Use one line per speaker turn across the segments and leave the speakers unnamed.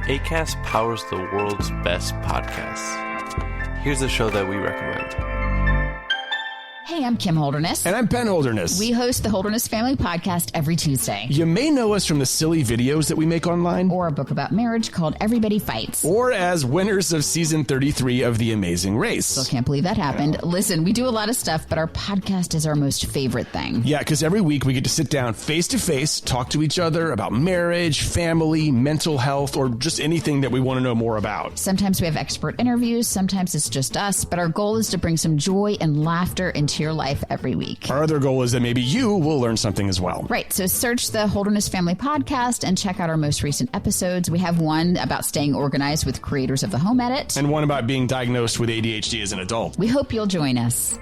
Acast powers the world's best podcasts. Here's a show that we recommend.
Hey, I'm Kim Holderness.
And I'm Ben Holderness.
We host the Holderness Family Podcast every Tuesday.
You may know us from the silly videos that we make online.
Or a book about marriage called Everybody Fights.
Or as winners of season 33 of The Amazing Race.
Still can't believe that happened. Listen, we do a lot of stuff, but our podcast is our most favorite thing.
Yeah, because every week we get to sit down face to face, talk to each other about marriage, family, mental health, or just anything that we want to know more about.
Sometimes we have expert interviews, sometimes it's just us, but our goal is to bring some joy and laughter into your life every week.
Our other goal is that maybe you will learn something as well.
Right, so search the Holderness Family Podcast and check out our most recent episodes. We have one about staying organized with creators of the Home Edit.
And one about being diagnosed with ADHD as an adult.
We hope you'll join us.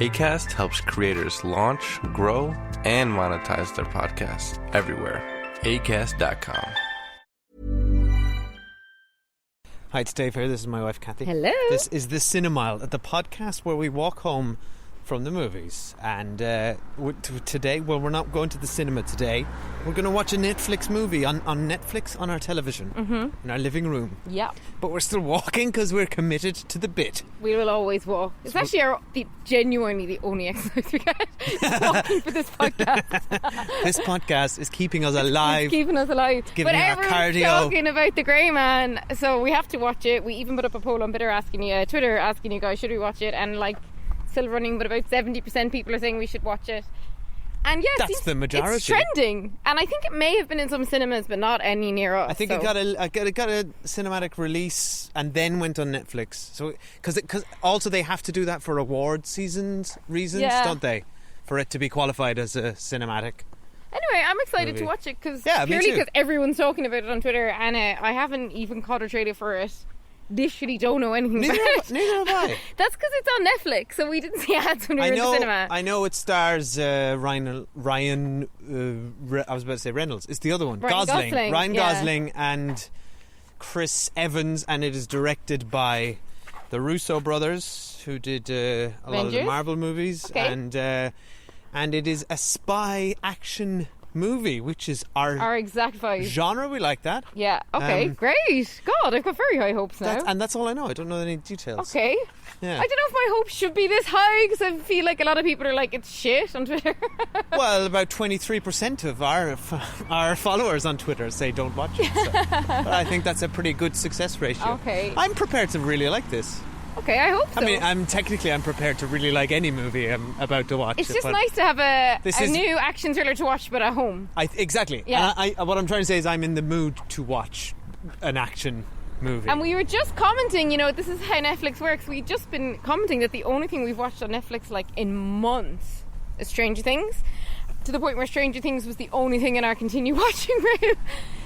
Acast helps creators launch, grow, and monetize their podcasts everywhere. Acast.com.
Hi, it's Dave here. This is my wife, Kathy.
Hello.
This is the Cinemile, the podcast where we walk home from the movies. And today, well, we're not going to the cinema today. We're going to watch a Netflix movie on Netflix on our television in our living room.
Yeah.
But we're still walking because we're committed to the bit.
We will always walk. It's actually genuinely the only exercise we get. Walking for this podcast.
This podcast is keeping us alive.
It's keeping us alive.
Giving
but
our
everyone's
cardio.
talking about The Grey Man, so we have to watch it. We even put up a poll on Twitter asking you guys, should we watch it? And still running, but about 70% people are saying we should watch it. And yes,
that's the majority.
It's trending, and I think it may have been in some cinemas, but not any near us.
I think it got a cinematic release and then went on Netflix. So because also they have to do that for award seasons reasons, don't they? For it to be qualified as a cinematic.
Anyway, I'm excited to watch it because everyone's talking about it on Twitter, and I haven't even caught a trailer for it. Literally don't know anything about it.
Neither have I.
That's because it's on Netflix, so we didn't see ads when we were in the cinema.
I know it stars Ryan. I was about to say Reynolds. It's the other one. Gosling. Ryan Gosling and Chris Evans, and it is directed by the Russo brothers, who did a lot of the Marvel movies, and it is a spy action movie, which is our
exact vibe
genre. We like that.
Yeah. Okay. Great. God, I've got very high hopes now.
And that's all I know. I don't know any details.
Okay.
Yeah.
I don't know if my hopes should be this high because I feel like a lot of people are like, it's shit on Twitter.
Well, about 23% of our followers on Twitter say don't watch it. So. But I think that's a pretty good success ratio.
Okay.
I'm prepared to really like this.
Okay, I hope so.
I mean, I'm prepared to really like any movie I'm about to watch.
It's just nice to have a new action thriller to watch, but at home.
Exactly.
Yeah.
And what I'm trying to say is I'm in the mood to watch an action movie.
And we were just commenting, this is how Netflix works. We've just been commenting that the only thing we've watched on Netflix in months is Stranger Things, to the point where Stranger Things was the only thing in our continue watching room.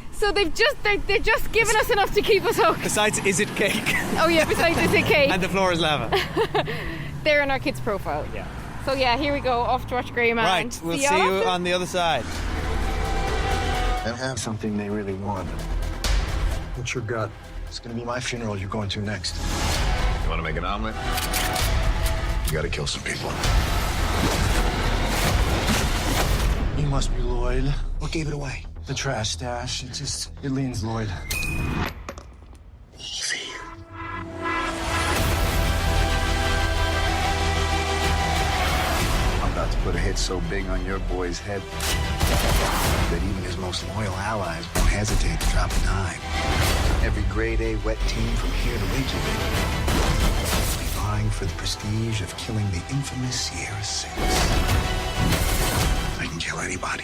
So they're just given us enough to keep us hooked.
Besides, is it cake?
Oh yeah, besides is it cake?
And the floor is lava.
They're in our kids' profile.
Yeah.
So yeah, here we go, off to watch Grey Man.
Right, we'll see you on the other side.
They have something they really want. What's your gut? It's gonna be my funeral you're going to next.
You wanna make an omelet? You gotta kill some people.
You must be Lloyd. What gave it away? The trash stash. It leans Lloyd.
Easy. I'm about to put a hit so big on your boy's head that even his most loyal allies won't hesitate to drop a dime. Every grade A wet team from here to Reykjavik will be vying for the prestige of killing the infamous Sierra Six. I can kill anybody.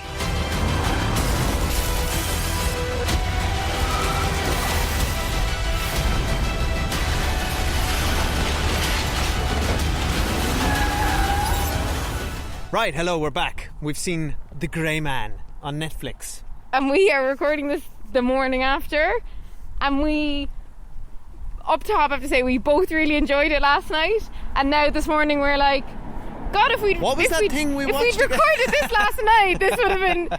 Right, hello, we're back. We've seen The Grey Man on Netflix.
And we are recording this the morning after. And we, up top, I have to say, we both really enjoyed it last night. And now this morning we're like, God, if we'd
What was that thing we watched
If we'd recorded this last night, this would have been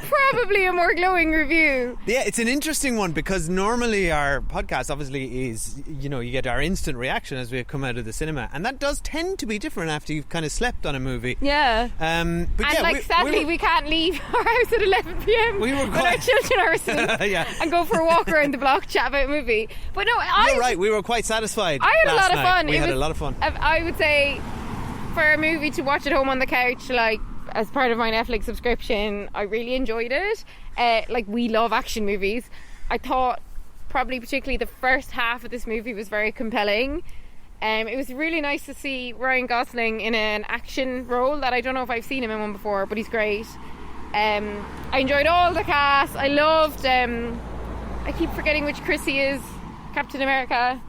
probably a more glowing review.
Yeah, it's an interesting one because normally our podcast obviously is, you know, you get our instant reaction as we come out of the cinema, and that does tend to be different after you've kind of slept on a movie.
Yeah.
But
and
yeah,
like sadly we can't leave our house at 11 p.m.
We were
when our children are asleep
Yeah.
and go for a walk around the block, chat about a movie. But no,
You're right, we were quite satisfied.
I had a lot of fun.
We had a lot of fun.
I would say for a movie to watch at home on the couch, like as part of my Netflix subscription, I really enjoyed it. Like, we love action movies. I thought probably particularly the first half of this movie was very compelling. It was really nice to see Ryan Gosling in an action role that I don't know if I've seen him in one before, but he's great. I enjoyed all the cast. I loved I keep forgetting which Chris he is. Captain America.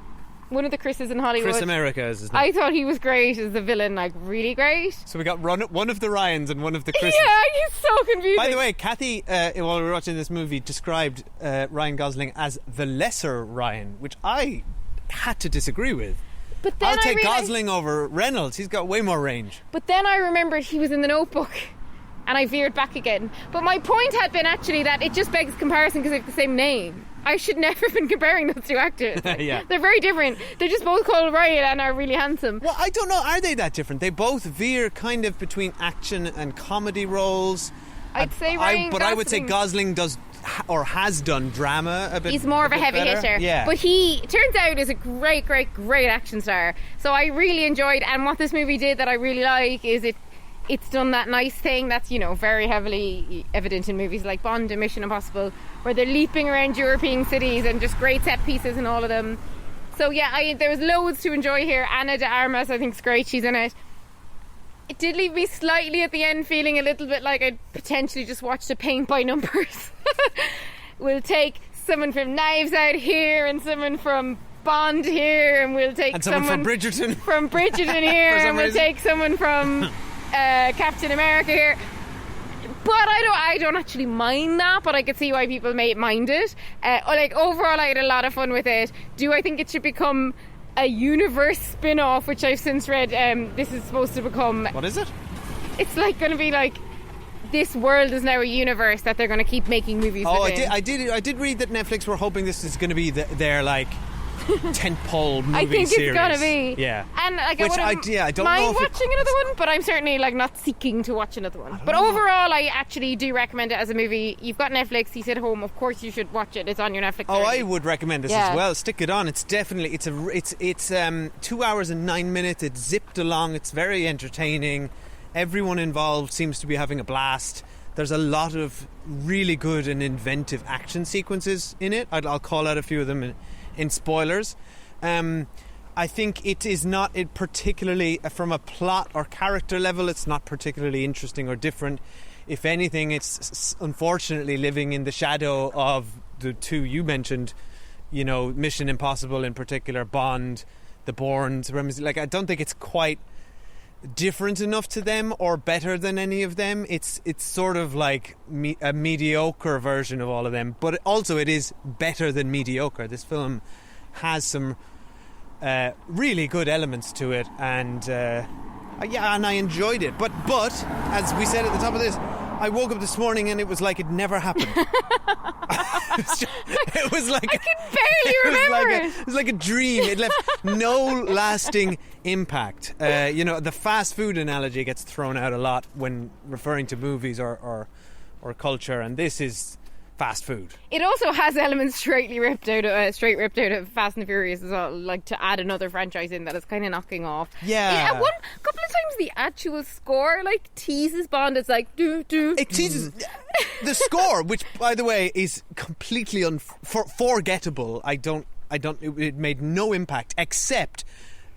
One of the Chris's in Hollywood.
Chris America is his name.
I thought he was great as the villain, like really great.
So we got one of the Ryans and one of the Chris's.
Yeah, he's so confusing.
By the way, Kathy, while we were watching this movie, described Ryan Gosling as the lesser Ryan, which I had to disagree with.
But then
I'll take
realized,
Gosling over Reynolds. He's got way more range.
But then I remembered he was in The Notebook, and I veered back again. But my point had been actually that it just begs comparison because they have the same name. I should never have been comparing those two actors.
Yeah.
They're very different. They're just both called Ryan and are really handsome.
Well, I don't know. Are they that different? They both veer kind of between action and comedy roles.
I'd say Ryan
But I would say
Gosling-
Gosling does or has done drama a bit.
He's more of a
bit
heavy
better.
hitter.
Yeah.
But he turns out is a great action star. So I really enjoyed, and what this movie did that I really like is it's done that nice thing that's, you know, very heavily evident in movies like Bond and Mission Impossible, where they're leaping around European cities and just great set pieces in all of them. So yeah, there was loads to enjoy here. Ana de Armas, I think, is great. She's in it. It did leave me slightly at the end feeling a little bit like I'd potentially just watched a paint by numbers. We'll take someone from Knives Out here and someone from Bond here, and we'll take
someone from Bridgerton
here, and we'll
reason.
take someone from Captain America here. But I don't actually mind that, but I could see why people may mind it. Like, overall, I had a lot of fun with it. Do I think it should become a universe spin-off, which I've since read this is supposed to become?
What is it?
It's like going to be like, this world is now a universe that they're going to keep making movies within.
I did read that Netflix were hoping this is going to be their like tentpole movie
I think
series.
it's gonna be.
Yeah.
And like,
Which
I wouldn't
I don't
mind
know if
watching another one, but I'm certainly like not seeking to watch another one. But overall, I actually do recommend it as a movie. You've got Netflix, you sit at home, of course you should watch it. It's on your Netflix.
Oh,
already.
I would recommend this as well. Stick it on. It's definitely it's 2 hours and 9 minutes. It's zipped along. It's very entertaining. Everyone involved seems to be having a blast. There's a lot of really good and inventive action sequences in it. I'll call out a few of them in spoilers. I think it is not particularly, from a plot or character level, it's not particularly interesting or different. If anything, it's unfortunately living in the shadow of the two you mentioned, you know, Mission Impossible in particular, Bond, The Bournes. Like, I don't think it's quite different enough to them or better than any of them. It's sort of like a mediocre version of all of them, but also it is better than mediocre. This film has some really good elements to it, and and I enjoyed it. But as we said at the top of this, I woke up this morning and it was like it never happened. It was like
I can barely remember it.
It was like a dream. It left no lasting impact. You know, the fast food analogy gets thrown out a lot when referring to movies or culture, and this is fast food.
It also has elements straight ripped out of Fast and the Furious as well, like to add another franchise in that is kind of knocking off.
Yeah.
At one couple of times the actual score like teases Bond. It's like do.
It teases the score, which by the way is completely forgettable. It made no impact except,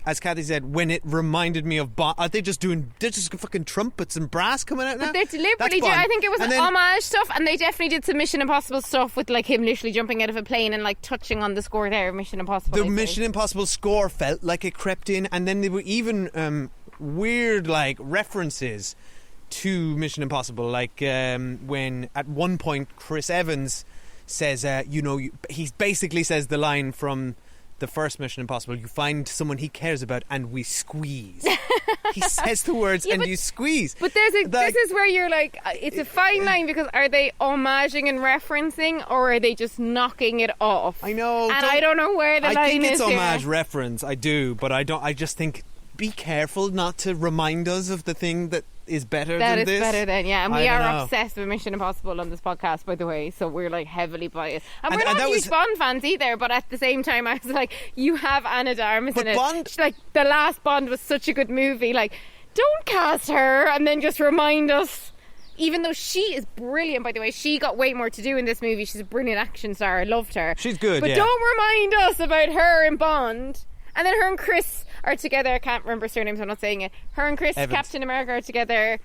as Kathy said, when it reminded me of Bond. Are they just fucking trumpets and brass coming out now?
But they deliberately do. I think it was homage stuff, and they definitely did some Mission Impossible stuff with like him literally jumping out of a plane and like touching on the score there of Mission Impossible.
The Mission Impossible score felt like it crept in, and then there were even weird like references to Mission Impossible, like when at one point Chris Evans says, he basically says the line from the first Mission Impossible, you find someone he cares about and we squeeze. He says the words and you squeeze.
But this is where you're like, it's a fine line, because are they homaging and referencing, or are they just knocking it off?
I know.
And I don't know where the line is.
I think it's homage
here.
reference, I do, but I just think, be careful not to remind us of the thing that is better than this.
That is better than, yeah. And we are
know.
obsessed with Mission Impossible on this podcast, by the way, so we're like heavily biased. And we're
and
not huge Bond fans either, but at the same time, I was like, you have Anna de Armas in it.
Bond,
like, the last Bond was such a good movie. Like, don't cast her and then just remind us. Even though she is brilliant, by the way, she got way more to do in this movie. She's a brilliant action star. I loved her.
She's good,
but
yeah.
Don't remind us about her in Bond. And then her and Chris are together. I can't remember surnames, I'm not saying it. Her and Chris,
Evans.
Captain America, are together,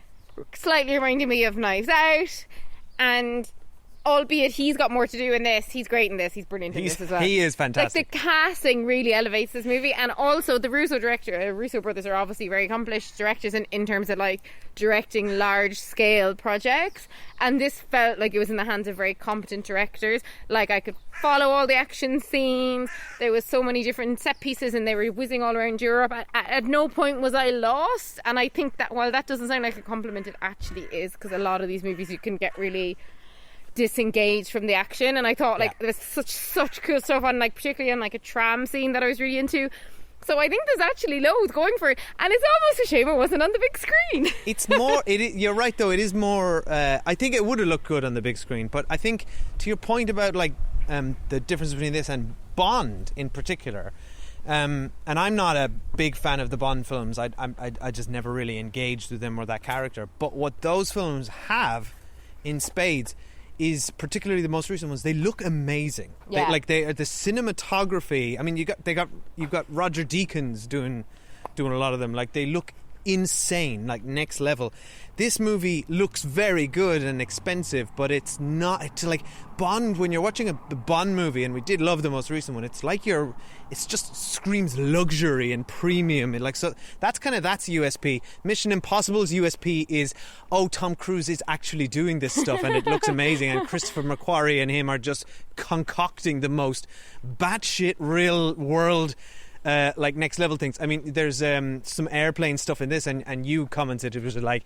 slightly reminding me of Knives Out. And albeit he's got more to do in this, he's great in this, he's brilliant in this as well.
He is fantastic.
Like, the casting really elevates this movie. And also the Russo brothers are obviously very accomplished directors in terms of like directing large scale projects, and this felt like it was in the hands of very competent directors. Like, I could follow all the action scenes, there was so many different set pieces and they were whizzing all around Europe. At no point was I lost, and I think that while that doesn't sound like a compliment, it actually is, because a lot of these movies you can get really disengaged from the action, and I thought like there's such cool stuff on, like, particularly on like a tram scene that I was really into. So I think there's actually loads going for it, and it's almost a shame it wasn't on the big screen.
It's more. You're right, though. It is more. I think it would have looked good on the big screen, but I think to your point about like the difference between this and Bond in particular. And I'm not a big fan of the Bond films. I just never really engaged with them or that character. But what those films have in spades is, particularly the most recent ones, they look amazing.
Yeah.
The cinematography. I mean, you've got Roger Deakins doing a lot of them. Like, they look insane, like next level. This movie looks very good and expensive, but it's not. It's like Bond. When you're watching the Bond movie, and we did love the most recent one, it's like it's just screams luxury and premium. So that's USP. Mission Impossible's USP is, Tom Cruise is actually doing this stuff and it looks amazing, and Christopher McQuarrie and him are just concocting the most batshit real world like next level things. I mean, there's some airplane stuff in this, and you commented it was like,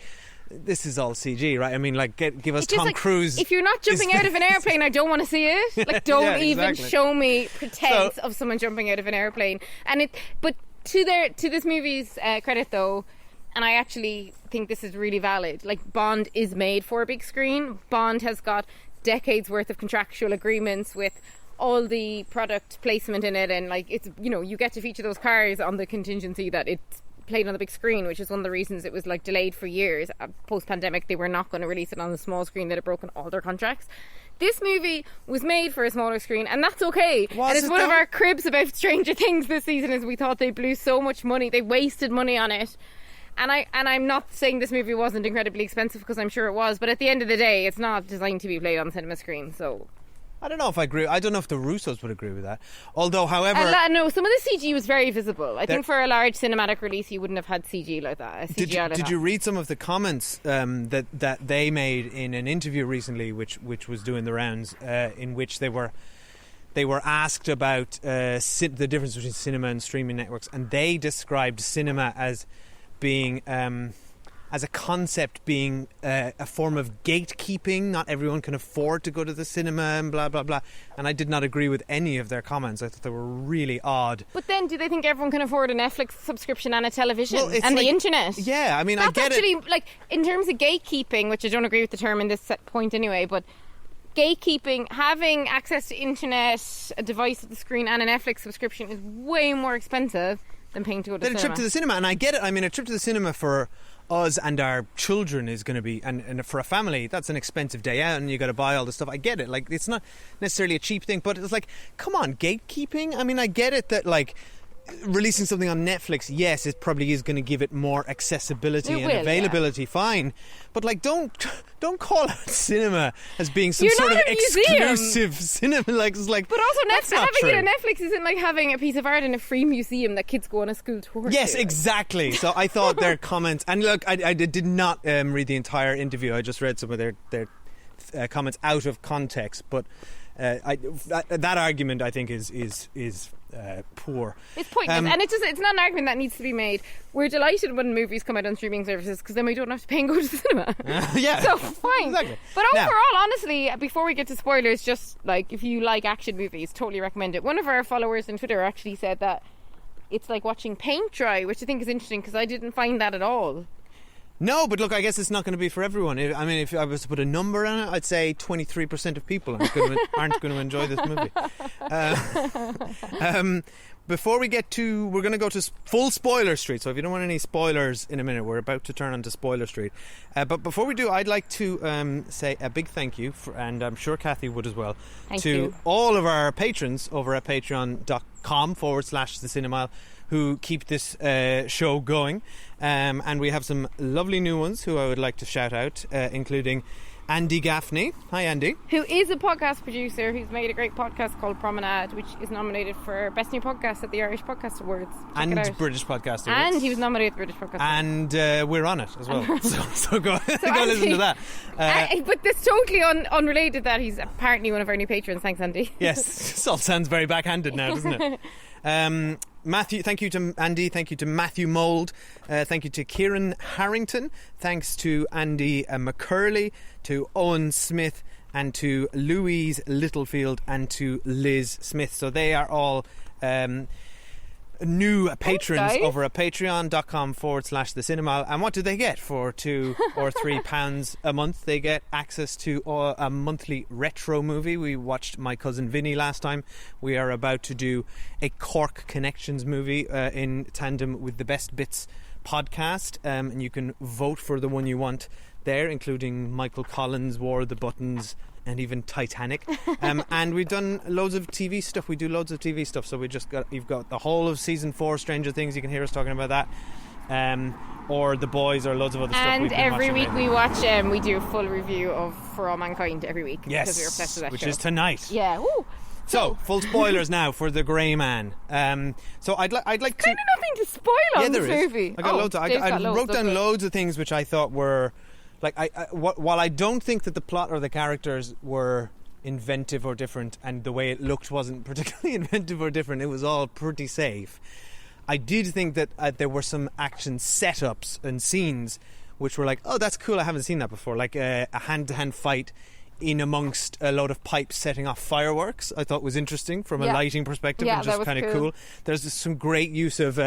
this is all CG, right? I mean, like, give us Tom Cruise.
If you're not jumping out of an airplane, I don't want to see it. Like, don't even show me pretense of someone jumping out of an airplane. But to this movie's credit, though, and I actually think this is really valid. Like, Bond is made for a big screen. Bond has got decades worth of contractual agreements with all the product placement in it, and like, it's, you know, you get to feature those cars on the contingency that it's played on the big screen, which is one of the reasons it was like delayed for years. Post-pandemic, they were not going to release it on the small screen. That had broken all their contracts. This movie was made for a smaller screen, and that's okay. And it's one of our cribs about Stranger Things this season, is we thought they blew so much money, they wasted money on it. And I'm not saying this movie wasn't incredibly expensive, because I'm sure it was, but at the end of the day, it's not designed to be played on cinema screen. So
I don't know if I agree. I don't know if the Russos would agree with that. Although, however,
no, some of the CG was very visible. I think for a large cinematic release, you wouldn't have had CG like that.
Did you read some of the comments that they made in an interview recently, which was doing the rounds, in which they were asked about the difference between cinema and streaming networks, and they described cinema as being as a concept being a form of gatekeeping. Not everyone can afford to go to the cinema and blah, blah, blah. And I did not agree with any of their comments. I thought they were really odd.
But then, do they think everyone can afford a Netflix subscription and a television
and
the internet?
Yeah, I mean,
that's
I get
actually,
it.
Like, in terms of gatekeeping, which I don't agree with the term in this point anyway, but gatekeeping, having access to internet, a device at the screen, and a Netflix subscription is way more expensive than paying to go to the cinema.
A trip to the cinema, and I get it. I mean, a trip to the cinema for us and our children is going to be, and for a family, that's an expensive day out, and you got to buy all the stuff. I get it. Like, it's not necessarily a cheap thing, but it's like, come on, gatekeeping. I mean, I get it that, like, releasing something on Netflix, yes, it probably is going to give it more accessibility and availability, fine, but like, don't call out cinema as being some sort of exclusive cinema. Like, it's like,
but also having
true.
it on Netflix isn't like having a piece of art in a free museum that kids go on a school tour.
Yes, exactly. So I thought their comments, and look, I did not read the entire interview. I just read some of their comments out of context, but That argument, I think, is poor.
It's pointless, and it's not an argument that needs to be made. We're delighted when movies come out on streaming services because then we don't have to pay and go to the cinema.
Yeah,
so fine.
Exactly.
But overall, honestly, before we get to spoilers, just like if you like action movies, totally recommend it. One of our followers on Twitter actually said that it's like watching paint dry, which I think is interesting because I didn't find that at all.
No, but look, I guess it's not going to be for everyone. I mean, if I was to put a number on it, I'd say 23% of people aren't going to enjoy this movie. Before we get to... We're going to go to full spoiler street, so if you don't want any spoilers in a minute, we're about to turn onto spoiler street. But before we do, I'd like to say a big thank you, and I'm sure Kathy would as well, to all of our patrons over at patreon.com/The Cinemile, who keep this show going. And we have some lovely new ones who I would like to shout out, including Andy Gaffney. Hi, Andy.
Who is a podcast producer who's made a great podcast called Promenade, which is nominated for Best New Podcast at the Irish Podcast Awards.
And British Podcast Awards.
And he was nominated for British Podcast Awards.
And we're on it as well. So go listen to that.
But this totally unrelated that he's apparently one of our new patrons. Thanks, Andy.
Yes, it all sounds very backhanded now, doesn't it? Matthew, thank you to Andy, thank you to Matthew Mould, thank you to Kieran Harrington, thanks to Andy McCurley, to Owen Smith, and to Louise Littlefield, and to Liz Smith. So they are all new patrons over at patreon.com/The Cinemile. And what do they get for £2 or £3 a month? They get access to a monthly retro movie. We watched My Cousin Vinny last time. We are about to do a Cork Connections movie in tandem with the Best Bits podcast, and you can vote for the one you want there, including Michael Collins' War of the Buttons, and even Titanic. And we've done loads of TV stuff. We do loads of TV stuff. So you've got the whole of season 4 Stranger Things. You can hear us talking about that. Or The Boys, or loads of other stuff.
And every week we watch, we do a full review of For All Mankind every week.
Yes,
because we're obsessed with that
which
show.
Is tonight.
Yeah. Woo.
So full spoilers now for The Grey Man. So I'd like to.
Kind of nothing to spoil on this movie.
I got loads. I wrote down loads of things which I thought were. Like, while I don't think that the plot or the characters were inventive or different, and the way it looked wasn't particularly inventive or different, it was all pretty safe. I did think that there were some action setups and scenes which were like, oh, that's cool, I haven't seen that before. Like a hand-to-hand fight in amongst a load of pipes setting off fireworks, I thought was interesting from a lighting perspective, and just kind of cool. There's some great use of...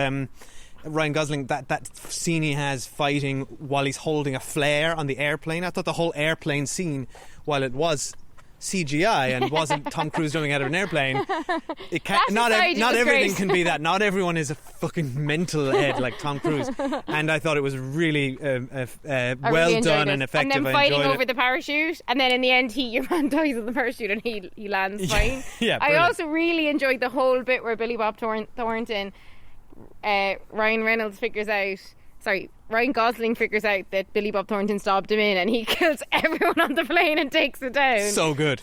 Ryan Gosling, that scene he has fighting while he's holding a flare on the airplane. I thought the whole airplane scene, while it was CGI and wasn't Tom Cruise jumping out of an airplane, it can't. Not everything can be that. Not everyone is a fucking mental head like Tom Cruise. And I thought it was really well done and effective.
And then fighting over the parachute, and then in the end, your man dies on the parachute and he lands fine.
Yeah,
I also really enjoyed the whole bit where Billy Bob Thornton. Ryan Gosling figures out that Billy Bob Thornton stopped him in, and he kills everyone on the plane and takes it down.
So good.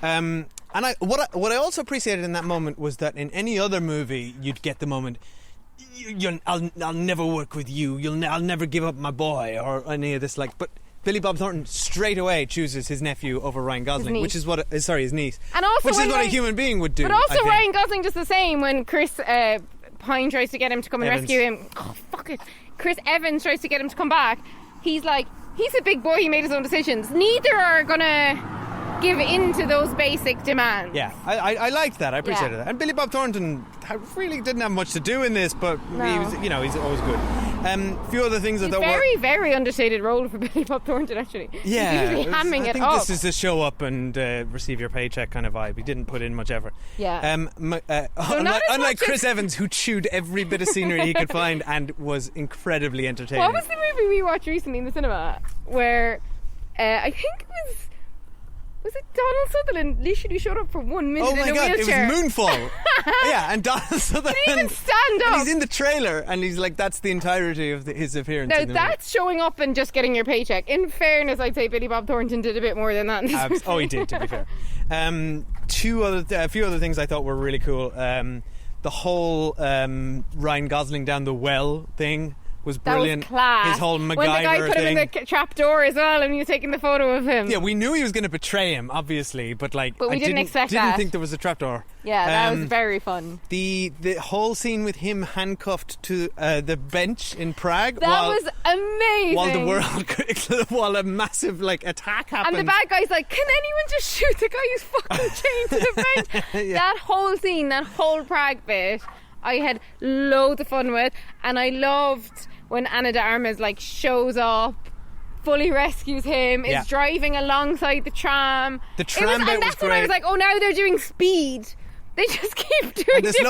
And what I also appreciated in that moment was that in any other movie you'd get the moment, I'll never work with you, I'll never give up my boy, or any of this, like, but Billy Bob Thornton straight away chooses his nephew over Ryan Gosling, which is what his niece,
and also
which is what a human being would do.
But also Ryan Gosling does the same when Chris Pine tries to get him to come and rescue him. Oh, fuck it. Chris Evans tries to get him to come back. He's like, he's a big boy, he made his own decisions. Neither are gonna give in to those basic demands.
Yeah, I liked that. I appreciated that. And Billy Bob Thornton really didn't have much to do in this, but he was, he's always good. A few other things that were
very, very understated role for Billy Bob Thornton, actually.
Yeah,
he's usually hamming it up.
I think this is a show up and receive your paycheck kind of vibe. He didn't put in much effort.
Yeah.
Unlike Chris Evans, who chewed every bit of scenery he could find and was incredibly entertaining.
What was the movie we watched recently in the cinema where I think it was it Donald Sutherland literally showed up for 1 minute in a wheelchair?
It was Moonfall. Yeah, and Donald Sutherland.
He didn't even stand up.
And he's in the trailer, and he's like, that's the entirety of his appearance.
Now, that's showing up and just getting your paycheck. In fairness, I'd say Billy Bob Thornton did a bit more than that.
He did, to be fair. A few other things I thought were really cool. The whole Ryan Gosling down the well thing. was brilliant.
That was class.
His whole MacGyver
when the guy put
thing.
him in the trap door as well, and he was taking the photo of him.
Yeah, we knew he was going to betray him, obviously, but
we didn't expect that.
Didn't think there was a trapdoor.
Yeah, that was very fun.
The whole scene with him handcuffed to the bench in Prague.
That was amazing.
While a massive attack happened.
And the bad guy's like, can anyone just shoot the guy who's fucking chained to the bench?
Yeah.
That whole scene, that whole Prague bit, I had loads of fun with, and I loved when Ana de Armas shows up, fully rescues him, is driving alongside the tram.
The tram bit was
that's
great.
when I was like, oh, now they're doing Speed. They just keep doing.
And there's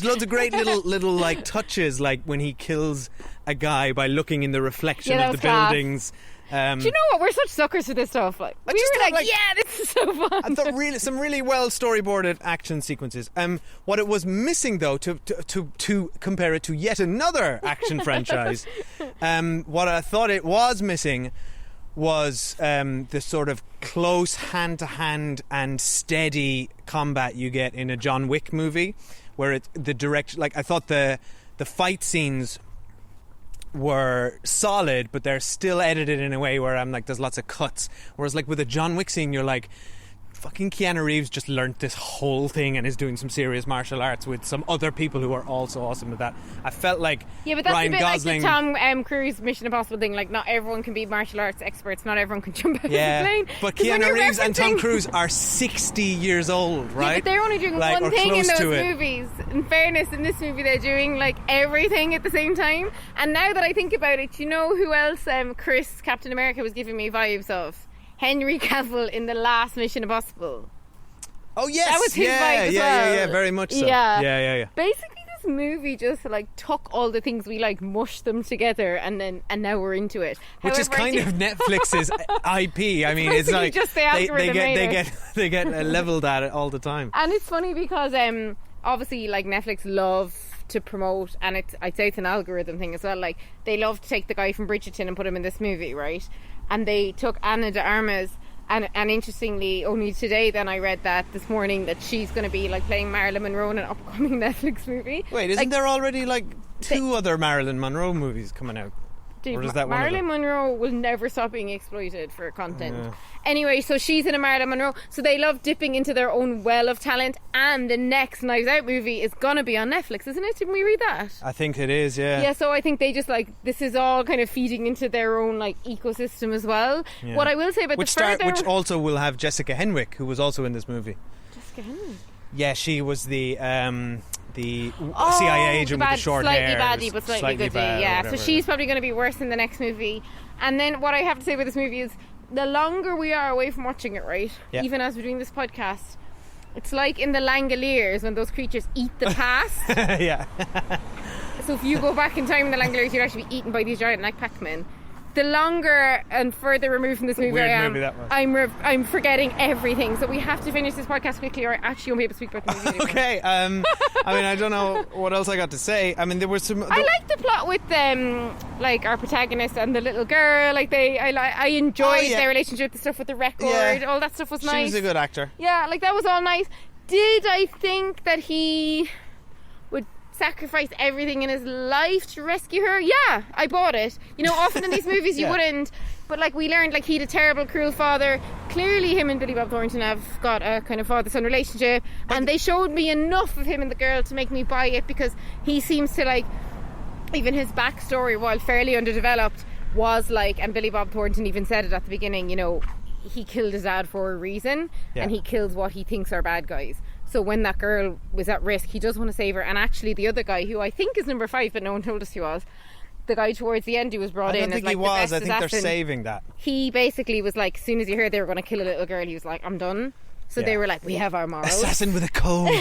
loads of great little touches, like when he kills a guy by looking in the reflection of the buildings.
Do you know what? We're such suckers for this stuff. We were like, yeah, this is so fun.
I thought some really well storyboarded action sequences. What it was missing, though, to compare it to yet another action franchise, what I thought it was missing was the sort of close hand-to-hand and steady combat you get in a John Wick movie, where I thought the fight scenes were solid, but they're still edited in a way where I'm like, there's lots of cuts. Whereas with a John Wick scene, you're like, fucking Keanu Reeves just learnt this whole thing and is doing some serious martial arts with some other people who are also awesome at that. I felt like
but that's
Ryan
a bit
Gosling,
like the Tom Cruise Mission Impossible thing. Not everyone can be martial arts experts. Not everyone can jump out of the plane.
But Keanu Reeves and Tom Cruise are 60 years old, right?
Yeah, but they're only doing one thing in those movies. In fairness, in this movie they're doing everything at the same time. And now that I think about it, you know who else Chris, Captain America, was giving me vibes of? Henry Cavill in the last Mission Impossible.
Oh yes,
that was his vibe as well.
Yeah, very much so.
Yeah. Basically, this movie just took all the things we mushed them together, and now we're into it.
Which is kind of Netflix's IP. I mean, it's like
just the algorithm
they get leveled at it all the time.
And it's funny because obviously, Netflix love to promote, and I'd say it's an algorithm thing as well. They love to take the guy from Bridgerton and put him in this movie, right? And they took Ana de Armas, and interestingly, only today then I read that this morning that she's going to be playing Marilyn Monroe in an upcoming Netflix movie.
Wait, isn't there already two other Marilyn Monroe movies coming out?
Dude,
or is that
Marilyn Monroe will never stop being exploited for content. Anyway, so she's in a Marilyn Monroe. So they love dipping into their own well of talent. And the next Knives Out movie is going to be on Netflix, isn't it? Didn't we read that?
I think it is, yeah.
Yeah, so I think they just this is all kind of feeding into their own ecosystem as well. Yeah. What I will say about
which also will have Jessica Henwick, who was also in this movie.
Jessica Henwick?
Yeah, she was the CIA agent with the short hair.
Slightly baddie, but slightly goodie. Yeah, so she's probably going to be worse in the next movie. And then what I have to say about this movie is the longer we are away from watching it, right? Yeah. Even as we're doing this podcast, it's like in the Langoliers when those creatures eat the past.
Yeah.
So if you go back in time in the Langoliers, you'd actually be eaten by these giant Pac-Men. The longer and further removed from this movie I am, I'm forgetting everything. So we have to finish this podcast quickly, or I actually won't be able to speak about the movie anymore.
Okay. I mean, I don't know what else I got to say. I mean, there was some.
I like the plot with our protagonist and the little girl. I enjoyed their relationship, the stuff with the record. Yeah. All that stuff was nice.
She was a good actor.
Yeah, that was all nice. Did I think that he would sacrifice everything in his life to rescue her? Yeah, I bought it. Often in these movies you wouldn't, but we learned he had a terrible, cruel father. Clearly him and Billy Bob Thornton have got a kind of father-son relationship, and they showed me enough of him and the girl to make me buy it, because he seems to even his backstory, while fairly underdeveloped, was and Billy Bob Thornton even said it at the beginning, he killed his dad for a reason, and he kills what he thinks are bad guys. So when that girl was at risk, he does want to save her. And actually the other guy, who I think is number 5, but no one told us who was, the guy towards the end who was brought in as
I don't think he was. I think they're saving that.
He basically was as soon as he heard they were going to kill a little girl, he was like, I'm done. So they were like, we have our morals.
Assassin with a code.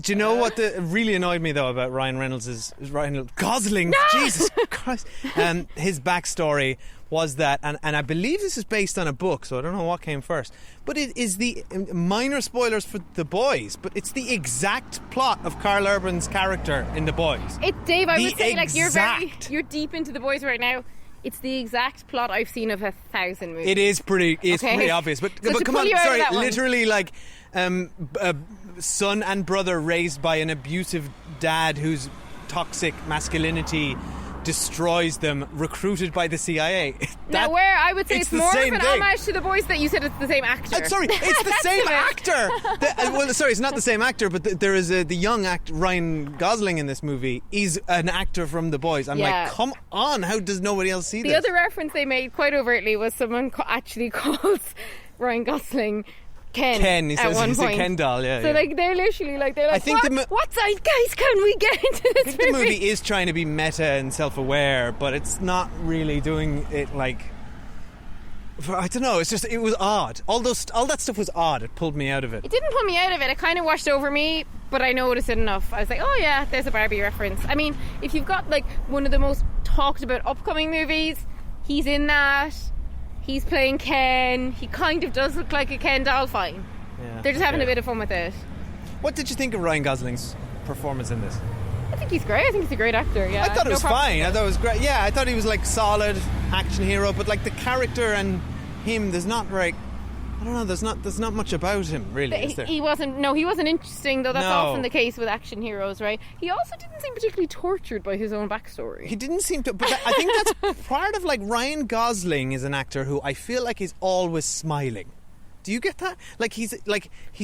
Do you know what really annoyed me, though, about Ryan Gosling? No! Jesus Christ. His backstory was that, and I believe this is based on a book, so I don't know what came first, but it is the minor spoilers for The Boys, but it's the exact plot of Karl Urban's character in The Boys.
Dave, I would say you're deep into The Boys right now. It's the exact plot I've seen of 1,000 movies.
It is pretty obvious, but come on, sorry, literally son and brother raised by an abusive dad who's toxic masculinity destroys them, recruited by the CIA.
Now, where I would say it's more of an
thing.
homage to The Boys, that you said it's the same actor.
Sorry, it's the same actor. Sorry, it's not the same actor, but there is the young actor Ryan Gosling in this movie. He's an actor from The Boys. I'm like, come on, how does nobody else see this?
The other reference they made quite overtly was someone actually calls Ryan Gosling Ken,
he
at
says
one
he's
point.
a Ken doll, yeah.
So like they're literally like
I think
what zeitgeist can we get into this
movie? The movie is trying to be meta and self-aware, but it's not really doing it like. I don't know. It's just it was odd. All that stuff was odd. It pulled me out of it.
It didn't pull me out of it. It kind of washed over me, but I noticed it enough. I was like, oh yeah, there's a Barbie reference. I mean, if you've got like one of the most talked about upcoming movies, he's in that. He's playing Ken. He kind of does look like a Ken doll. Fine. Yeah, they're just having a bit of fun with it.
What did you think of Ryan Gosling's performance in this?
I think he's great. I think he's a great actor. Yeah,
I thought it was fine. I thought it was great. Yeah, I thought he was like solid action hero, but like the character and him, there's not like, I don't know. There's not much about him really. Is there?
He wasn't interesting though. That's often the case with action heroes, right? He also didn't seem particularly tortured by his own backstory.
He didn't seem to, but I think that's part of like Ryan Gosling is an actor who I feel like is always smiling. Do you get that? Like he's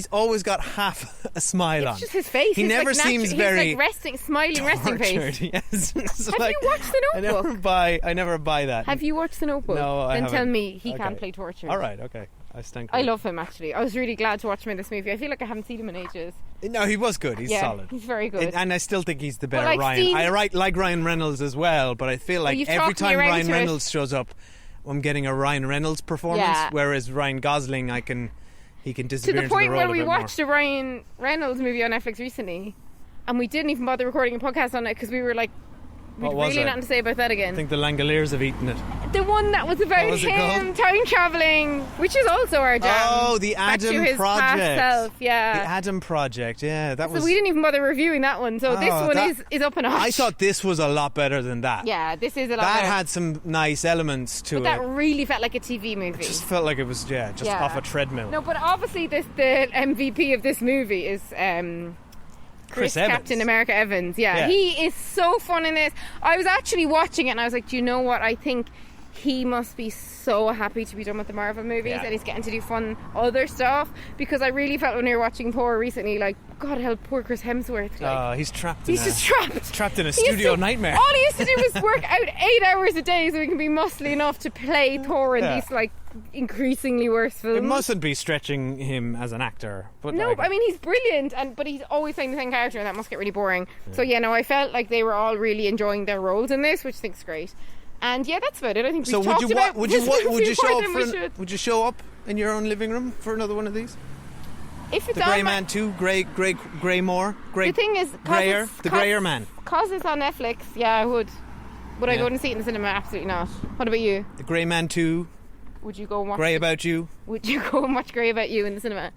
always got half a smile on.
It's just his face.
He never seems very
he's like smiling resting face.
Yes.
Have you watched The Notebook?
I never buy that.
Have you watched The Notebook?
No, I haven't.
Then tell me he can't play torture.
All right, okay.
I love him actually. I was really glad to watch him in this movie. I feel like I haven't seen him in ages.
No, he was good. He's solid.
He's very good.
And I still think he's the better Ryan. I like Ryan Reynolds as well, but I feel like every time Ryan Reynolds shows up, I'm getting a Ryan Reynolds performance, whereas Ryan Gosling, he can disappear
to the point where we watched
a
Ryan Reynolds movie on Netflix recently, and we didn't even bother recording a podcast on it because we were like, we'd really nothing to say about that again.
I think the Langoliers have eaten it.
The one that was about him time travelling, which is also our jam.
Oh, the Adam Project.
Past self, yeah.
The Adam Project, yeah.
So we didn't even bother reviewing that one. So this one is up a notch.
I thought this was a lot better than that.
Yeah, this is a lot
better.
That
had some nice elements to it.
But that really felt like a TV movie.
It just felt like it was, off a treadmill.
No, but obviously the MVP of this movie is Chris Evans. Captain America Evans. Yeah, he is so fun in this. I was actually watching it and I was like, do you know what? I think he must be so happy to be done with the Marvel movies and he's getting to do fun other stuff, because I really felt when we were watching Thor recently, like, God help poor Chris Hemsworth. Like,
he's trapped.
He's just trapped.
Trapped in a studio nightmare.
All he has to do is work out 8 hours a day so he can be muscly enough to play Thor in these like increasingly worse films.
It mustn't be stretching him as an actor. But
no, I mean he's brilliant, but he's always playing the same character, and that must get really boring. So I felt like they were all really enjoying their roles in this, which I think is great. And that's about it. I think we've talked about.
Would you show up in your own living room for another one of these?
If it's
the Grey Man 2, Greymore,
the thing is,
the Greyer Man.
Because it's on Netflix, I would. Would I go and see it in the cinema? Absolutely not. What about you?
The Grey Man 2.
Would you go and watch
Grey About You?
Would you go and watch Grey About You in the cinema?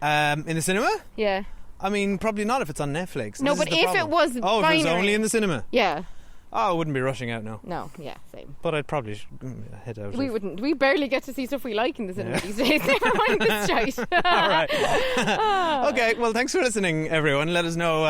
In the cinema?
Yeah.
I mean, probably not if it's on Netflix.
No, but if it was
if it was only in the cinema?
Yeah.
Oh, I wouldn't be rushing out now.
No, same.
But I'd probably head out.
We wouldn't. We barely get to see stuff we like in the cinema these days. Never mind this shite.
All right. Okay, well, thanks for listening, everyone. Let us know,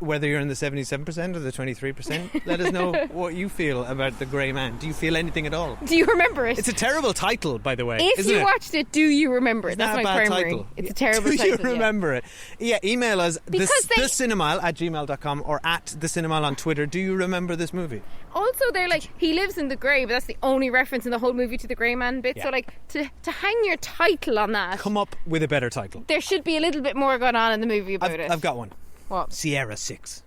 whether you're in the 77% or the 23%. Let us know what you feel about The Grey Man. Do you feel anything at all?
Do you remember it?
It's a terrible title, by the way.
If you watched it, do you remember it? That's my primary.
Title.
It's a terrible title.
Do you remember it? Yeah, email us thecinemile@gmail.com or @thecinemile on Twitter. Do you remember this movie?
Also, they're like, he lives in the grey, but that's the only reference in the whole movie to the Grey Man bit. So, like, to hang your title on that,
come up with a better title.
There should be a little bit more going on in the movie about it.
I've got one.
What?
Sierra 6.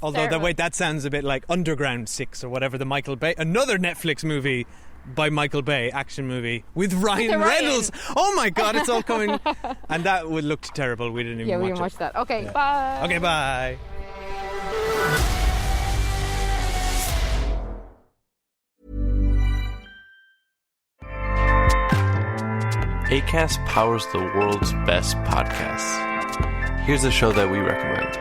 Although that sounds a bit like Underground 6 or whatever. The Michael Bay, another Netflix movie by Michael Bay, action movie with Ryan Reynolds. Oh my God, it's all coming. And that would look terrible. We didn't even watch
that. Okay, bye.
Okay, bye.
Acast powers the world's best podcasts. Here's a show that we recommend.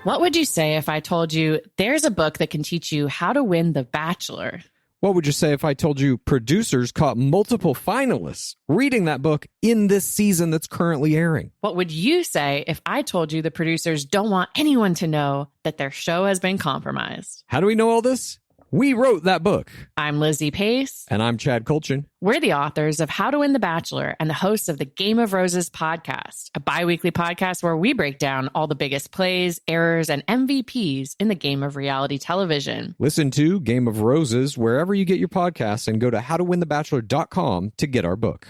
What would you say if I told you there's a book that can teach you how to win The Bachelor? What would you say if I told you producers caught multiple finalists reading that book in this season that's currently airing?
What would you say if I told you the producers don't want anyone to know that their show has been compromised?
How do we know all this? We wrote that book.
I'm Lizzie Pace.
And I'm Chad Kultgen.
We're the authors of How to Win the Bachelor and the hosts of the Game of Roses podcast, a bi-weekly podcast where we break down all the biggest plays, errors, and MVPs in the game of reality television.
Listen to Game of Roses wherever you get your podcasts and go to howtowinthebachelor.com to get our book.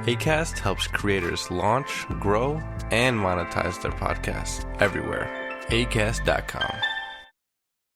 Acast helps creators launch, grow, and monetize their podcasts everywhere. Acast.com.